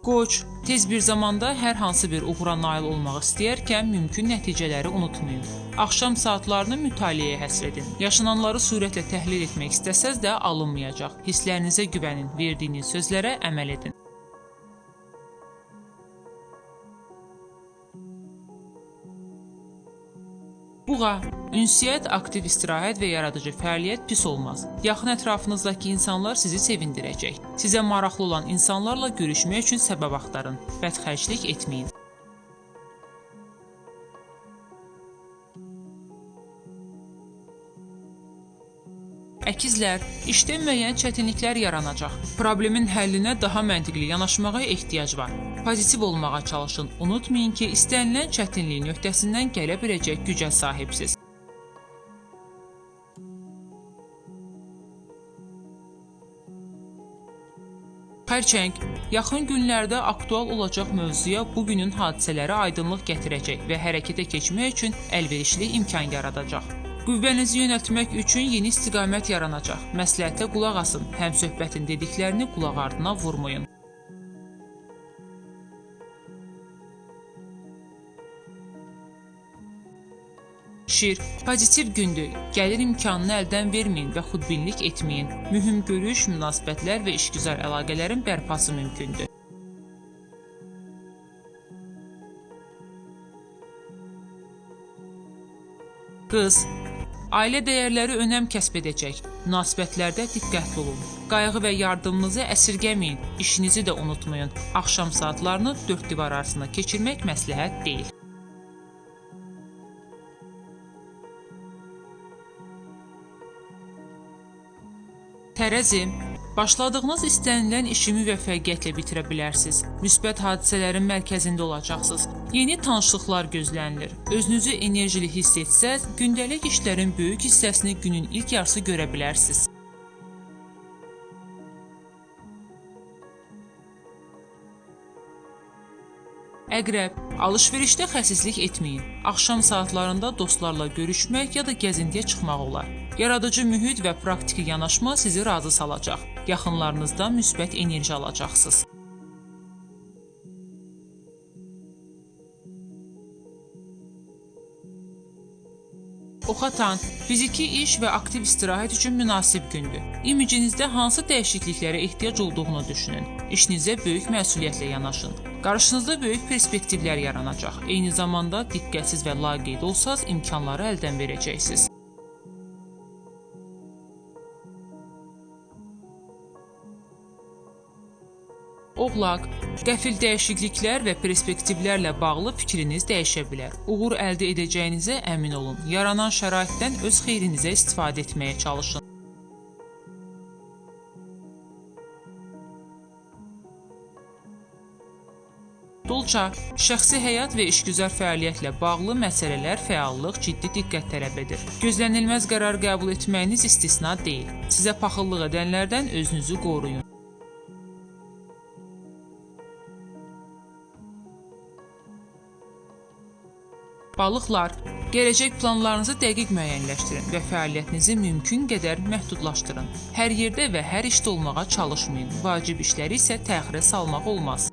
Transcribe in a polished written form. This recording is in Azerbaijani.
Qoç, tez bir zamanda hər hansı bir uğura nail olmaq istəyərkən mümkün nəticələri unutmayın. Axşam saatlarını mütaliəyə həsr edin. Yaşananları sürətlə təhlil etmək istəsəz də alınmayacaq. Hisslərinizə güvənin, verdiyiniz sözlərə əməl edin. Buğa, ünsiyyət, aktiv istirahət və yaradıcı fəaliyyət pis olmaz. Yaxın ətrafınızdakı insanlar sizi sevindirəcək. Sizə maraqlı olan insanlarla görüşmək üçün səbəb axtarın. Bədxərclik etməyin. Əkizlər, işdə müəyyən çətinliklər yaranacaq. Problemin həllinə daha məntiqli yanaşmağa ehtiyac var. Pozitiv olmağa çalışın. Unutmayın ki, istənilən çətinliyin öhdəsindən gələ biləcək gücə sahibsiz. Xərçəng, yaxın günlərdə aktual olacaq mövzuya bugünün hadisələri aydınlıq gətirəcək və hərəkətə keçmək üçün əlverişli imkan yaradacaq. Qüvvənizi yönəltmək üçün yeni istiqamət yaranacaq. Məsləhətə qulaq asın, həmsöhbətin dediklərini qulaq ardına vurmayın. Şir, pozitiv gündür. Gəlir imkanını əldən verməyin və xudbinlik etməyin. Mühüm görüş, münasibətlər və işgüzar əlaqələrin bərpası mümkündür. Qız, ailə dəyərləri önəm kəsb edəcək. Münasibətlərdə diqqətli olun. Qayğı və yardımınızı əsirgəməyin. İşinizi də unutmayın. Axşam saatlarını dörd divar arasında keçirmək məsləhət deyil. Tərəzi, başladığınız istənilən işi müvəffəqiyyətlə bitirə bilərsiniz. Müsbət hadisələrin mərkəzində olacaqsınız. Yeni tanışlıqlar gözlənilir. Özünüzü enerjili hiss etsəz, gündəlik işlərin böyük hissəsini günün ilk yarısı görə bilərsiniz. Əqrəb, alış-verişdə xəsislik etməyin. Axşam saatlarında dostlarla görüşmək ya da gəzintiyə çıxmaq olar. Yaradıcı mühit və praktiki yanaşma sizi razı salacaq. Yaxınlarınızdan müsbət enerji alacaqsınız. Oxatan, fiziki iş və aktiv istirahət üçün münasib gündür. İmicinizdə hansı dəyişikliklərə ehtiyac olduğunu düşünün. İşinizə böyük məsuliyyətlə yanaşın. Qarşınızda böyük perspektivlər yaranacaq. Eyni zamanda diqqətsiz və laqeyd olsaz, imkanları əldən verəcəksiniz. Oğlaq, qəfil dəyişikliklər və perspektivlərlə bağlı fikriniz dəyişə bilər. Uğur əldə edəcəyinizə əmin olun. Yaranan şəraitdən öz xeyrinizə istifadə etməyə çalışın. Dolça, şəxsi həyat və işgüzar fəaliyyətlə bağlı məsələlər fəallıq, ciddi diqqət tələb edir. Gözlənilməz qərar qəbul etməyiniz istisna deyil. Sizə paxıllıq edənlərdən özünüzü qoruyun. Balıqlar, gələcək planlarınızı dəqiq müəyyənləşdirin və fəaliyyətinizi mümkün qədər məhdudlaşdırın. Hər yerdə və hər işdə olmağa çalışmayın. Vacib işləri isə təxirə salmaq olmaz.